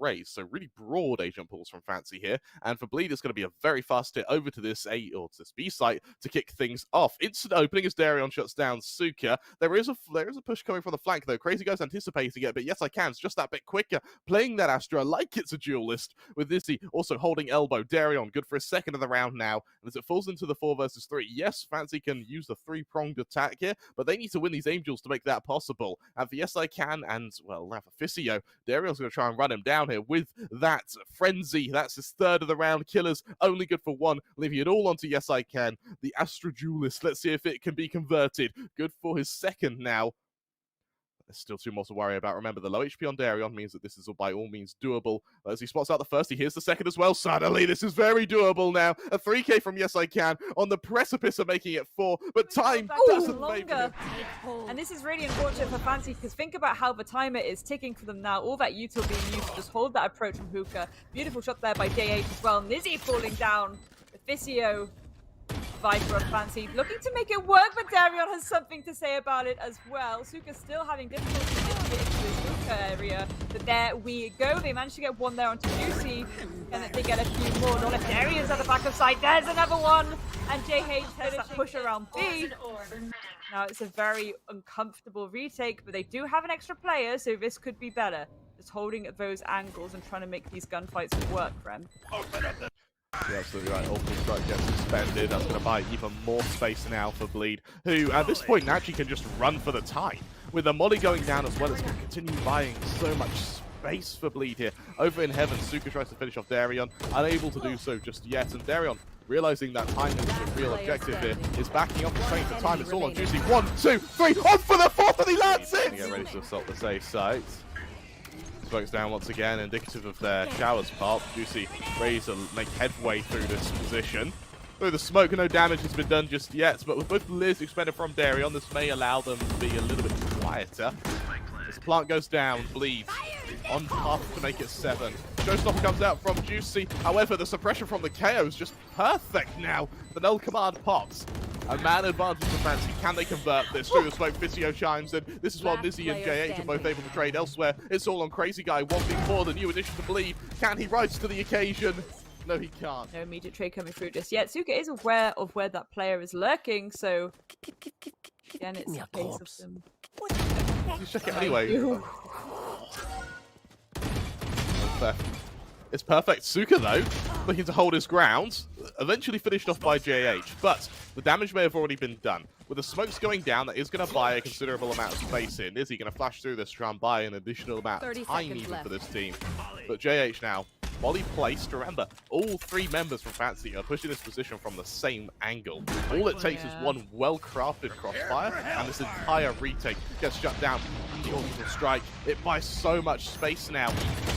raised. So really broad agent pools from Fancy here. And for Bleed, it's going to be a very fast hit over to this A or to this B site to kick things off. Instant opening as Deryeon shuts down Suka. There is a push coming from the flank though. crazyguy's anticipating it, but YESicaN's just that bit quicker. Playing that Astra like it's a duelist with nizzy also holding elbow. Deryeon good for a second of the round now. And as it falls into the 4 versus 3, yes, Fancy can use the 3-pronged attack here, but they need to win these Angels to make that possible. And for YESicaN and, well, now for Fisio, Deryeon's going to try and run him down here with that frenzy. That's his 3rd of the round. Killers only good for 1, leaving it all onto YESicaN. The Astra duelist, let's see if it can be converted. Good for his 2nd now. There's still 2 more to worry about. Remember, the low HP on Deryeon means that this is by all means doable. As he spots out the 1st, he hears the 2nd as well. Suddenly, this is very doable now. A 3K from YESicaN on the precipice of making it 4, but time doesn't favor him. And this is really unfortunate for Fancy, because think about how the timer is ticking for them now. All that util being used to just hold that approach from Hookah. Beautiful shot there by JayH as well. nizzy falling down. The Fisio Viper of Fancy looking to make it work, but Deryeon has something to say about it as well. Suka still having difficulty getting into his Hookah area, but there we go. They managed to get 1 there onto Juicy, and they get a few more. Not if Deryeon's at the back of site. There's another one, and JayH has that push around B. Now it's a very uncomfortable retake, but they do have an extra player, so this could be better. Just holding at those angles and trying to make these gunfights work for him. You're absolutely right. Awful strike gets suspended. That's going to buy even more space now for Bleed, who at this point naturally can just run for the time. With the molly going down as well, it's going to continue buying so much space for Bleed here. Over in heaven, Suka tries to finish off Deryeon, unable to do so just yet. And Deryeon, realizing that time is the real objective here, is backing up and training for time. It's all on Juicy. 1, 2, 3, on for the 4th, and he lands it! Get ready to assault the safe site. Smokes down once again, indicative of their showers pop. Juicy ready to make headway through this position. Through the smoke, no damage has been done just yet, but with both Liz expended from Deryeon, this may allow them to be a little bit quieter. As the plant goes down, Bleed on path to make it 7. Showstopper comes out from Juicy. However, the suppression from the KO is just perfect now. The null command pops. A man advantage for Fancy. Can they convert this? Through the smoke, Fisio chimes in. This is while nizzy and JayH are both able to trade elsewhere. It's all on crazyguy, 1v4, the new addition to Bleed. Can he rise to the occasion? No, he can't. No immediate trade coming through just yet. Suka is aware of where that player is lurking, so again, it's a case of them. Just check it anyway. It's perfect. Suka, though, looking to hold his ground. Eventually finished off by JayH, but the damage may have already been done. With the smokes going down, that is going to buy a considerable amount of space in. Is he going to flash through this to try and buy an additional amount of time even for this team? But JayH now, molly placed. Remember, all 3 members from Fancy are pushing this position from the same angle. All it takes is one well-crafted crossfire, and this entire retake gets shut down. The orbital strike, it buys so much space now.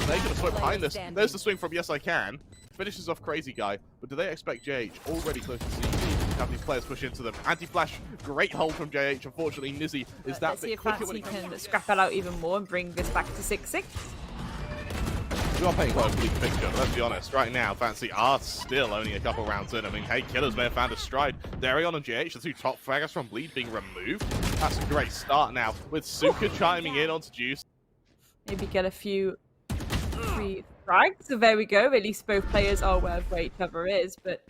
They're going to swing behind this. There's the swing from YESicaN. Finishes off crazyguy, but do they expect JayH already close to CT? Have these players push into them. Anti-flash, great hold from JayH. Unfortunately, nizzy is that bit quicker when he can scrap it out even more and bring this back to 6-6. We are paying quite a bleak picture, but let's be honest. Right now, Fancy are still only a couple rounds in. I mean, hey, Killers may have found a stride. Deryeon and JayH, the 2 top fraggers from Bleed, being removed. That's a great start now, with Suka chiming in onto Juice. Maybe get a few free frags. So there we go. At least both players are aware of where each other is, but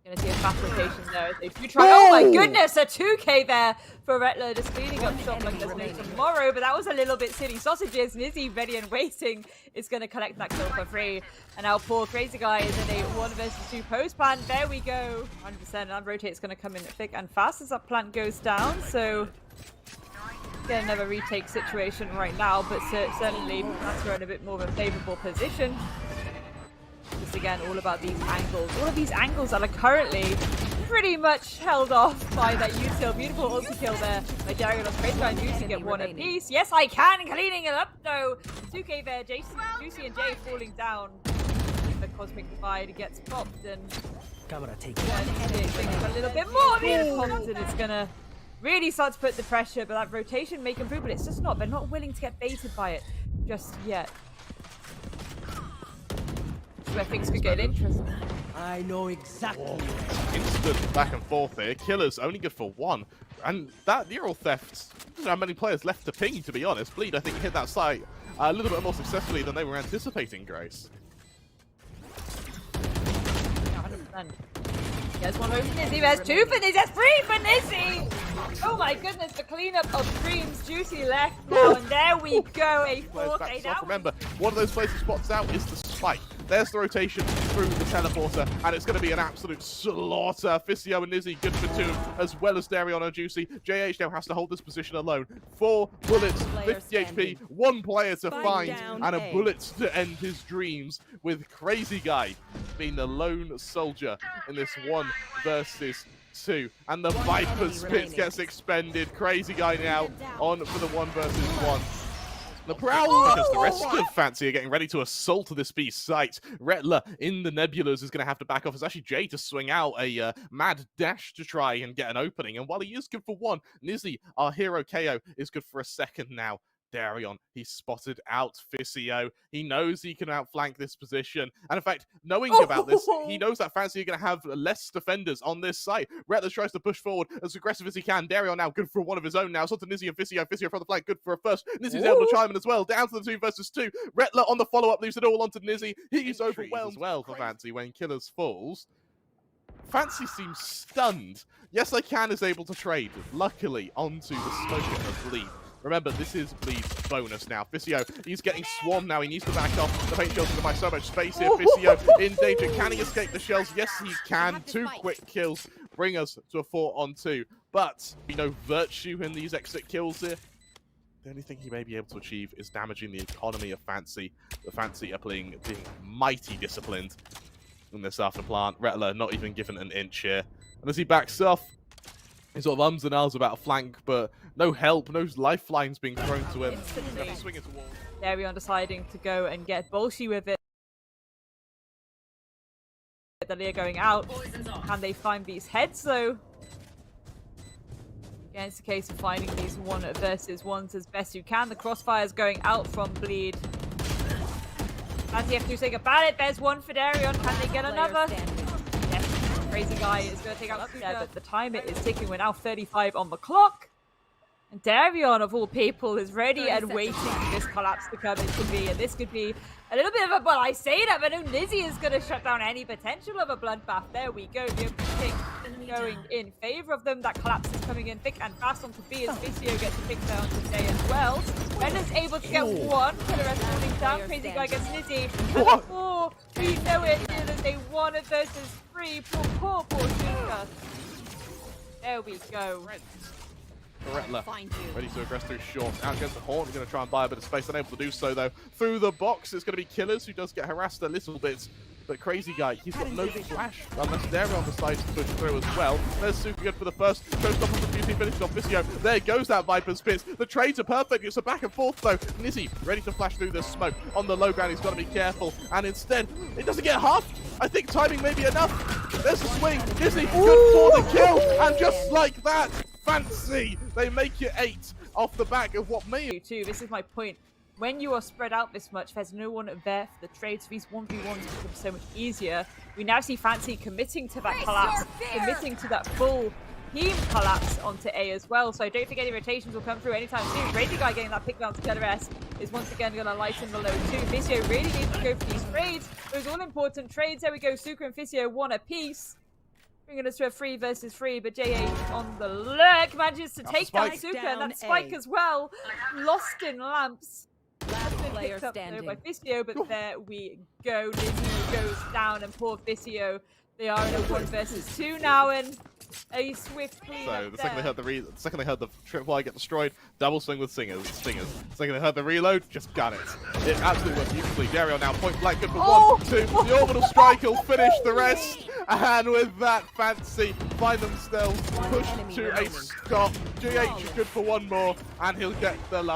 gonna see a fast rotation there as they do try. Oh my goodness, a 2K there for Retla, just cleaning up shop like there's no tomorrow, but that was a little bit silly. Sausages, nizzy ready and waiting, is gonna collect that kill for free. And now poor crazyguy is in a 1 versus 2 post plant. There we go. 100%. And rotate's gonna come in thick and fast as that plant goes down. So get another retake situation right now, but certainly we're in a bit more of a favorable position. Just again, all about these angles. All of these angles that are currently pretty much held off by that util. Beautiful ulti kill there by Deryeon on crazyguy and Juicy get 1 apiece. YESicaN cleaning it up though. 2K there, Juicy and Jay falling down. The Cosmic Divide gets popped and a little bit more being popped, and it's gonna really start to put the pressure, but that rotation may improve, but it's just not. They're not willing to get baited by it just yet. Where things could get interesting. I know exactly. Instant back and forth here. Killers only good for 1. And that neural theft don't know how many players left to ping, to be honest. Bleed, I think, hit that site a little bit more successfully than they were anticipating, Grace. 100%. There's one over nizzy, there's two for nizzy, there's three for nizzy! Oh my goodness, the cleanup of dreams, Juicy left now, and there we go, a 4K down. Remember, one of those places spots out is the spike. There's the rotation through the teleporter, and it's going to be an absolute slaughter. Fisio and nizzy good for 2, as well as Deryeon and Juicy. JayH now has to hold this position alone. 4 bullets, 50 HP, 1 player to find, and a bullet to end his dreams, with crazyguy being the lone soldier in this 1 versus 2. And the Viper's pit gets expended. Crazyguy now on for the 1 versus 1. The Prowler, because the rest of Fancy are getting ready to assault this B site. Retla in the Nebulas is going to have to back off. It's actually Jay to swing out a mad dash to try and get an opening. And while he is good for 1, nizzy, our hero KO, is good for a 2nd now. Deryeon, he's spotted out Fisio. He knows he can outflank this position. And in fact, knowing about this, he knows that Fancy are going to have less defenders on this site. Retla tries to push forward as aggressive as he can. Deryeon now good for 1 of his own now. So to nizzy and Fisio. Fisio from the flank, good for a 1st. Nizzy's able to chime in as well. Down to the 2 versus 2. Retla on the follow-up leaves it all onto nizzy. He's overwhelmed as well for Fancy when Killers falls. Fancy seems stunned. YESicaN is able to trade, luckily, onto the smoke of Bleed. Remember, this is Bleed's bonus now. Fisio, he's getting swarmed now. He needs to back off. The paint shells going to buy so much space here. Fisio in danger. Can he escape the shells? Yes, he can. 2 quick kills bring us to a 4-on-2. But, virtue in these exit kills here. The only thing he may be able to achieve is damaging the economy of Fancy. The Fancy are being mighty disciplined in this after plant. Retla not even given an inch here. And as he backs off, he sort of ums and ahs about a flank, but no help, no lifelines being thrown to him. Swing it to wall. Deryeon deciding to go and get bolshy with it. They're going out. Can they find these heads though? Again, it's a case of finding these 1 versus 1s as best you can. The crossfires going out from Bleed. Fancy have to do something about it. There's 1 for Deryeon. Can they get another? Crazyguy is going to take out Suka, but the timer is ticking. We're now 35 on the clock. And Deryeon, of all people, is ready and waiting for this collapse to come into be. And this could be a little bit of a... Well, I say that, but nizzy is going to shut down any potential of a bloodbath. There we go. The pick going in favor of them. That collapse is coming in thick and fast onto B as Fisio gets a pick down today as well. Renner's able to get 1. Killer is falling down. Crazyguy gets nizzy. And 4. We know it. It is a 1 versus 3. Poor Suka. There we go. Retla ready to aggress through short. Out against the horn. We're going to try and buy a bit of space. Unable to do so, though. Through the box, it's going to be Killers, who does get harassed a little bit. But Crazyguy, he's got no flash. Unless Deryeon decides to push through as well. There's Suka good for the first. Showstopper from the QC finished off Fisio. There goes that Viper's Spits. The trades are perfect. It's a back and forth, though. nizzy ready to flash through the smoke. On the low ground, he's got to be careful. And instead, it doesn't get half. I think timing may be enough. There's the swing. nizzy good for the kill. And just like that, Fancy, they make it 8 off the back of what may... This is my point. When you are spread out this much, there's no one there for the trades. These 1v1s become so much easier. We now see Fancy committing to that collapse, committing to that full team collapse onto A as well. So I don't think any rotations will come through anytime soon. Crazyguy getting that pick down to Killer S is once again going to lighten the load too. Fisio really needs to go for these trades. Those all-important trades. There we go. Suka and Fisio 1 apiece. Bringing us to a 3 versus 3, but JayH on the lurk manages to take down Suka and that spike as well. Lost in lamps. Last player Picked up standing. by Fisio, but there we go. nizzy goes down and poor Fisio. They are in a 1 versus 2 now, and a swift clean. So the second they heard the trip fly get destroyed, double swing with stingers. The second they heard the reload, just got it. It absolutely worked beautifully. Deryeon now point blank, good for 1, 2. The orbital strike will finish the rest, and with that, Fancy find themselves pushed to a stop. JayH is good for 1 more, and he'll get the last.